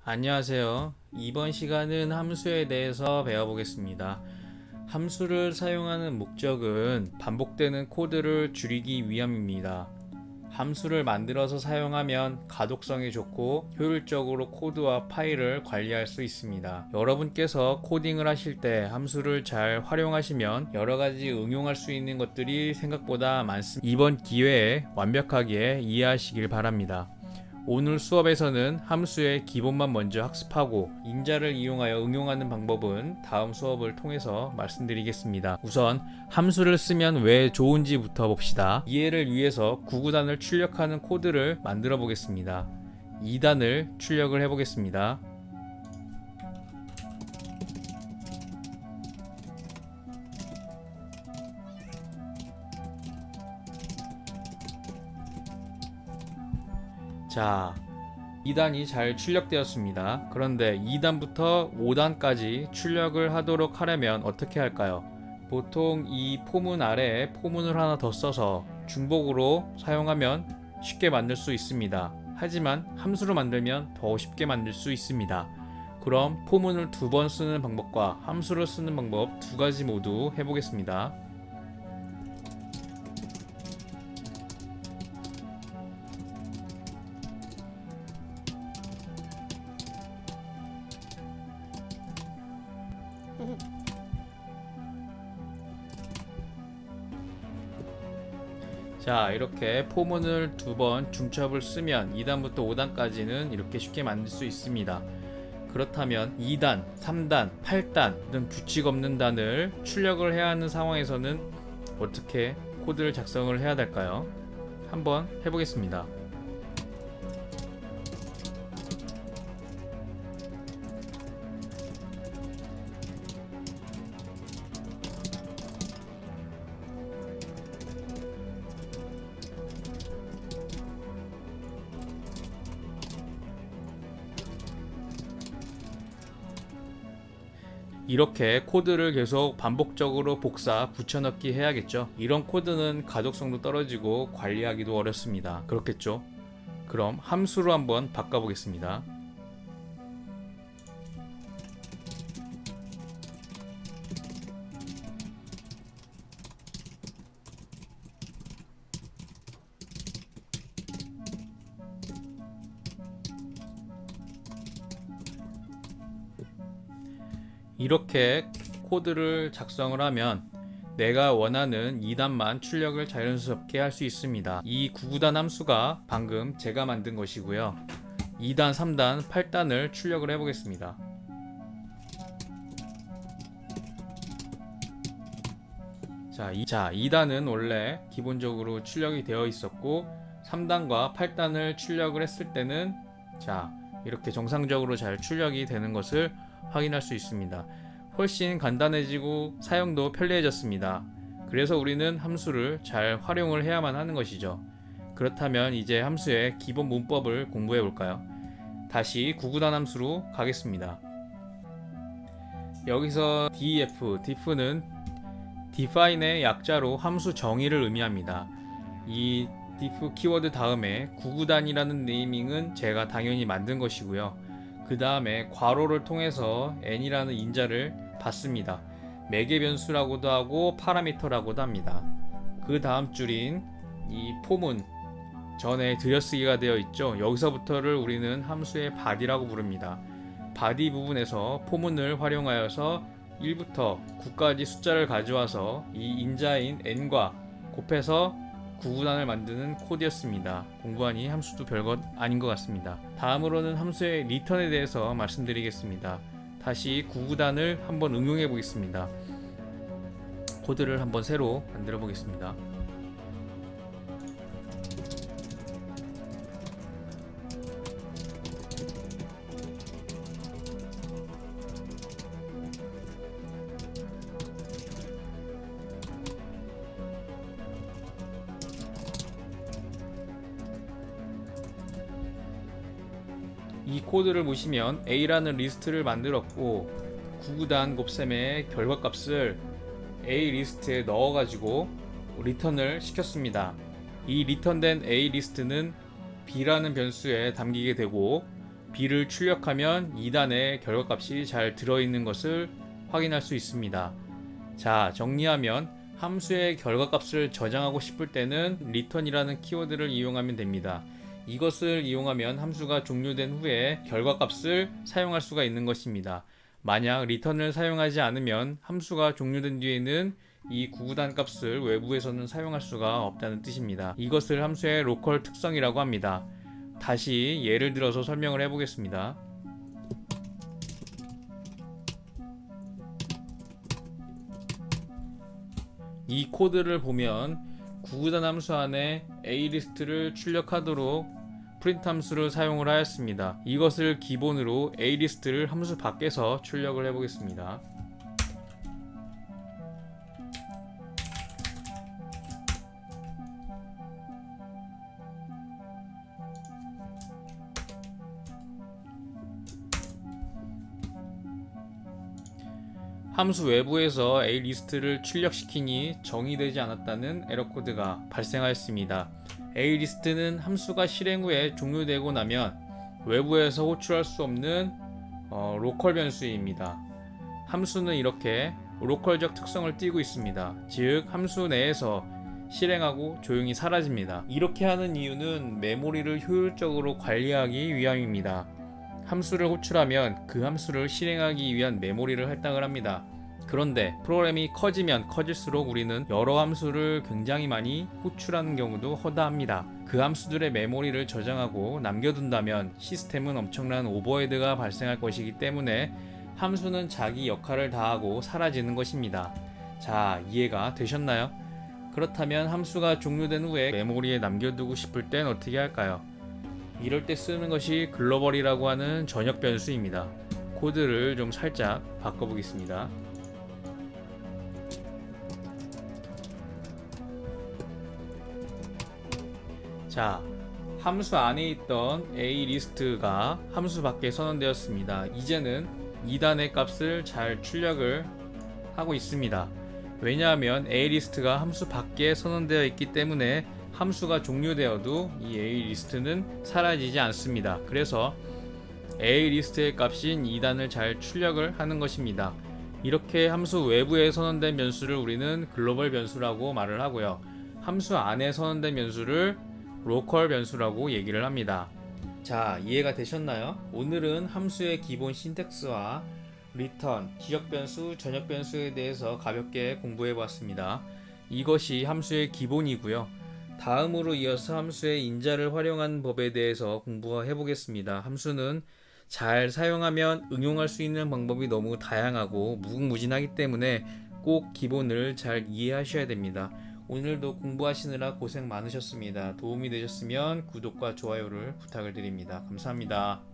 안녕하세요. 이번 시간은 함수에 대해서 배워보겠습니다. 함수를 사용하는 목적은 반복되는 코드를 줄이기 위함입니다. 함수를 만들어서 사용하면 가독성이 좋고 효율적으로 코드와 파일을 관리할 수 있습니다. 여러분께서 코딩을 하실 때 함수를 잘 활용하시면 여러가지 응용할 수 있는 것들이 생각보다 많습니다. 이번 기회에 완벽하게 이해하시길 바랍니다. 오늘 수업에서는 함수의 기본만 먼저 학습하고 인자를 이용하여 응용하는 방법은 다음 수업을 통해서 말씀드리겠습니다. 우선 함수를 쓰면 왜 좋은지부터 봅시다. 이해를 위해서 구구단을 출력하는 코드를 만들어 보겠습니다. 2단을 출력을 해 보겠습니다. 자, 2단이 잘 출력되었습니다. 그런데 2단부터 5단까지 출력을 하도록 하려면 어떻게 할까요? 보통 이 포문 아래에 포문을 하나 더 써서 중복으로 사용하면 쉽게 만들 수 있습니다. 하지만 함수로 만들면 더 쉽게 만들 수 있습니다. 그럼 포문을 2번 쓰는 방법과 함수로 쓰는 방법 2가지 모두 해보겠습니다. 자, 이렇게 포문을 2번 중첩을 쓰면 2단부터 5단까지는 이렇게 쉽게 만들 수 있습니다. 그렇다면 2단, 3단, 8단 등 규칙 없는 단을 출력을 해야 하는 상황에서는 어떻게 코드를 작성을 해야 될까요? 한번 해보겠습니다. 이렇게 코드를 계속 반복적으로 복사, 붙여넣기 해야겠죠. 이런 코드는 가독성도 떨어지고 관리하기도 어렵습니다. 그렇겠죠? 그럼 함수로 한번 바꿔보겠습니다. 이렇게 코드를 작성을 하면 내가 원하는 2단만 출력을 자연스럽게 할 수 있습니다. 이 구구단 함수가 방금 제가 만든 것이고요. 2단, 3단, 8단을 출력을 해보겠습니다. 자, 2단은 원래 기본적으로 출력이 되어 있었고 3단과 8단을 출력을 했을 때는 이렇게 정상적으로 잘 출력이 되는 것을 확인할 수 있습니다. 훨씬 간단해지고 사용도 편리해졌습니다. 그래서 우리는 함수를 잘 활용을 해야만 하는 것이죠. 그렇다면 이제 함수의 기본 문법을 공부해 볼까요? 다시 구구단 함수로 가겠습니다. 여기서 diff는 define의 약자로 함수 정의를 의미합니다. 이 diff 키워드 다음에 구구단이라는 네이밍은 제가 당연히 만든 것이고요. 그 다음에 괄호를 통해서 n이라는 인자를 받습니다. 매개 변수라고도 하고 파라미터라고도 합니다. 그 다음 줄인 이 포문 전에 들여쓰기가 되어 있죠. 여기서부터를 우리는 함수의 body라고 부릅니다. body 부분에서 포문을 활용하여서 1부터 9까지 숫자를 가져와서 이 인자인 n과 곱해서 구구단을 만드는 코드였습니다. 공부하니 함수도 별것 아닌 것 같습니다. 다음으로는 함수의 return에 대해서 말씀드리겠습니다. 다시 구구단을 한번 응용해 보겠습니다. 코드를 한번 새로 만들어 보겠습니다. 이 코드를 보시면 A라는 리스트를 만들었고 구구단 곱셈의 결과값을 A 리스트에 넣어가지고 리턴을 시켰습니다. 이 리턴된 A 리스트는 B라는 변수에 담기게 되고 b를 출력하면 2단의 결과값이 잘 들어있는 것을 확인할 수 있습니다. 자, 정리하면 함수의 결과값을 저장하고 싶을 때는 return이라는 키워드를 이용하면 됩니다. 이것을 이용하면 함수가 종료된 후에 결과값을 사용할 수가 있는 것입니다. 만약 return을 사용하지 않으면 함수가 종료된 뒤에는 이 구구단 값을 외부에서는 사용할 수가 없다는 뜻입니다. 이것을 함수의 로컬 특성이라고 합니다. 다시 예를 들어서 설명을 해보겠습니다. 이 코드를 보면 구구단 함수 안에 alist를 출력하도록 프린트 함수를 사용을 하였습니다. 이것을 기본으로 alist를 함수 밖에서 출력을 해보겠습니다. 함수 외부에서 alist를 출력시키니 정의되지 않았다는 에러 코드가 발생하였습니다. alist는 함수가 실행 후에 종료되고 나면 외부에서 호출할 수 없는 로컬 변수입니다. 함수는 이렇게 로컬적 특성을 띠고 있습니다. 즉 함수 내에서 실행하고 조용히 사라집니다. 이렇게 하는 이유는 메모리를 효율적으로 관리하기 위함입니다. 함수를 호출하면 그 함수를 실행하기 위한 메모리를 할당을 합니다. 그런데 프로그램이 커지면 커질수록 우리는 여러 함수를 굉장히 많이 호출하는 경우도 허다합니다. 그 함수들의 메모리를 저장하고 남겨둔다면 시스템은 엄청난 오버헤드가 발생할 것이기 때문에 함수는 자기 역할을 다하고 사라지는 것입니다. 자, 이해가 되셨나요? 그렇다면 함수가 종료된 후에 메모리에 남겨두고 싶을 땐 어떻게 할까요? 이럴 때 쓰는 것이 글로벌이라고 하는 전역 변수입니다. 코드를 좀 살짝 바꿔보겠습니다. 자, 함수 안에 있던 alist가 함수 밖에 선언되었습니다. 이제는 2단의 값을 잘 출력을 하고 있습니다. 왜냐하면 alist가 함수 밖에 선언되어 있기 때문에 함수가 종료되어도 이 alist는 사라지지 않습니다. 그래서 alist의 값인 2단을 잘 출력을 하는 것입니다. 이렇게 함수 외부에 선언된 변수를 우리는 글로벌 변수라고 말을 하고요. 함수 안에 선언된 변수를 로컬 변수라고 얘기를 합니다. 자, 이해가 되셨나요? 오늘은 함수의 기본 신텍스와 return, 지역 변수, 전역 변수에 대해서 가볍게 공부해 보았습니다. 이것이 함수의 기본이고요. 다음으로 이어서 함수의 인자를 활용한 법에 대해서 공부해 보겠습니다. 함수는 잘 사용하면 응용할 수 있는 방법이 너무 다양하고 무궁무진하기 때문에 꼭 기본을 잘 이해하셔야 됩니다. 오늘도 공부하시느라 고생 많으셨습니다. 도움이 되셨으면 구독과 좋아요를 부탁을 드립니다. 감사합니다.